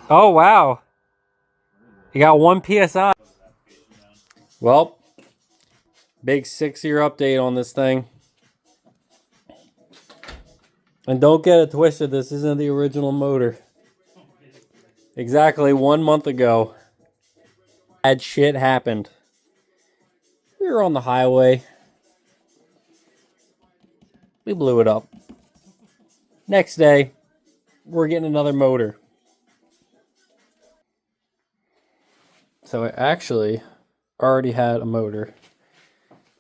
Oh, wow. You got 1 PSI. Well, big 6-year update on this thing. And don't get it twisted, this isn't the original motor. Exactly 1 month ago, bad shit happened. We were on the highway. We blew it up. Next day, we're getting another motor. So I actually already had a motor.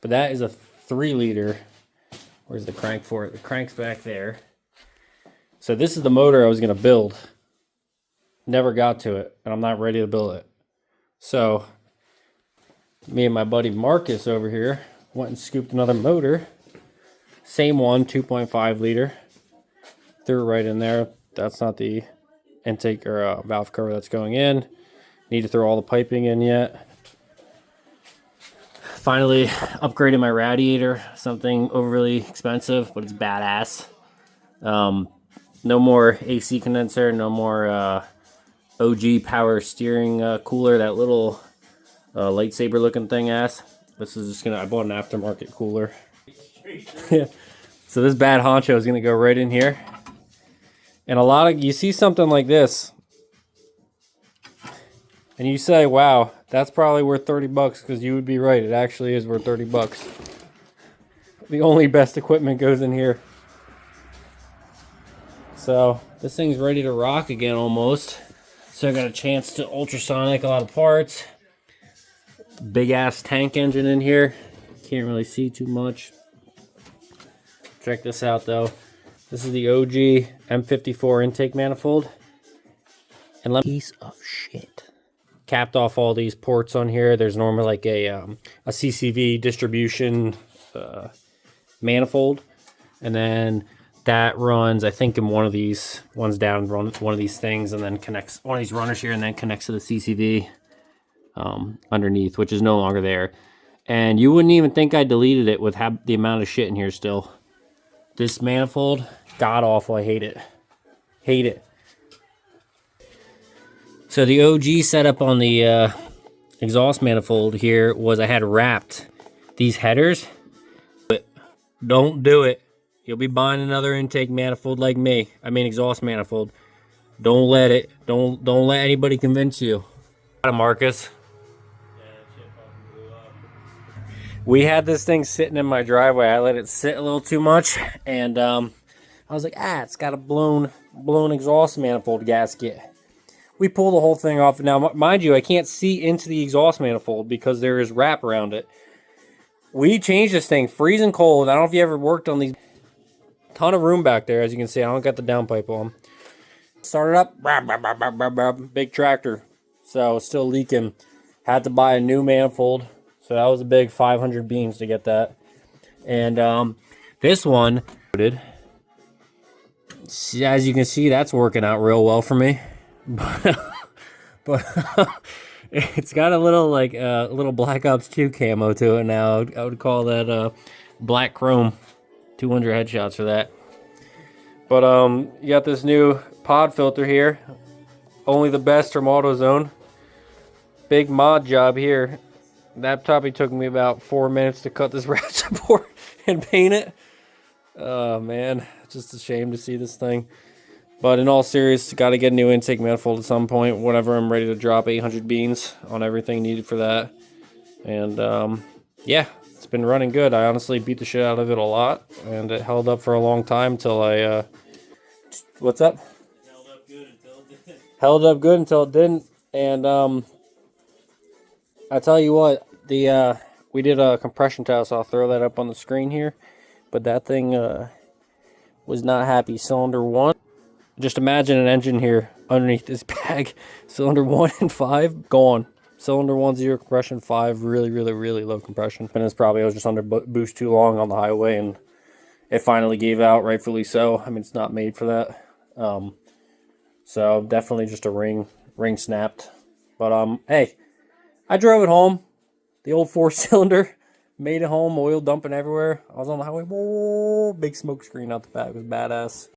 But that is a 3-liter. Where's the crank for it? The crank's back there. So this is the motor I was going to build. Never got to it, and I'm not ready to build it. So me and my buddy Marcus over here went and scooped another motor. Same one, 2.5 liter. Threw it right in there. That's not the intake or valve cover that's going in. Need to throw all the piping in yet. Finally upgraded my radiator. Something overly expensive, but it's badass. No more AC condenser. No more OG power steering cooler. That little lightsaber looking thing ass. This is just gonna, I bought an aftermarket cooler. So this bad honcho is gonna go right in here. And a lot of, you see something like this and you say, wow, that's probably worth 30 bucks, because you would be right. It actually is worth 30 bucks. The only best equipment goes in here. So this thing's ready to rock again almost. So I got a chance to ultrasonic a lot of parts. Big ass tank engine in here. Can't really see too much. Check this out though. This is the OG M54 intake manifold. And let me, piece of shit. Capped off all these ports on here. There's normally like a CCV distribution manifold. And then that runs, I think, in one of these ones down, runs one of these things, and then connects one of these runners here, and then connects to the CCV underneath, which is no longer there. And you wouldn't even think I deleted it with the amount of shit in here still. This manifold, god awful. I hate it. Hate it. So the OG setup on the exhaust manifold here was I had wrapped these headers. But don't do it. You'll be buying another intake manifold like me. I mean exhaust manifold. Don't let it. Don't let anybody convince you. Marcus. We had this thing sitting in my driveway. I let it sit a little too much, and I was like, it's got a blown exhaust manifold gasket. We pulled the whole thing off. Now, mind you, I can't see into the exhaust manifold because there is wrap around it. We changed this thing freezing cold. I don't know if you ever worked on these. Ton of room back there, as you can see. I don't got the downpipe on. Started up, big tractor. So still leaking. Had to buy a new manifold. So that was a big 500 beans to get that. And this one, as you can see, that's working out real well for me. But it's got a little like little Black Ops 2 camo to it now. I would call that black chrome. 200 headshots for that. But you got this new pod filter here. Only the best from AutoZone. Big mod job here. That probably took me about 4 minutes to cut this wrap support and paint it. Oh man, just a shame to see this thing. But in all seriousness, got to get a new intake manifold at some point. Whenever I'm ready to drop 800 beans on everything needed for that. And yeah, it's been running good. I honestly beat the shit out of it a lot, and it held up for a long time until I what's up? Held up good until it didn't. Held up good until it didn't. And I tell you what, we did a compression test. So I'll throw that up on the screen here. But that thing was not happy. Cylinder 1. Just imagine an engine here underneath this bag. Cylinder 1 and 5 gone. Cylinder 1 0 compression, 5 really low compression. And it's probably I was just under boost too long on the highway, and it finally gave out, rightfully so. I mean, it's not made for that. So definitely just a ring snapped. But hey, I drove it home. The old 4-cylinder, made it home, oil dumping everywhere. I was on the highway, whoa, big smoke screen out the back. It was badass.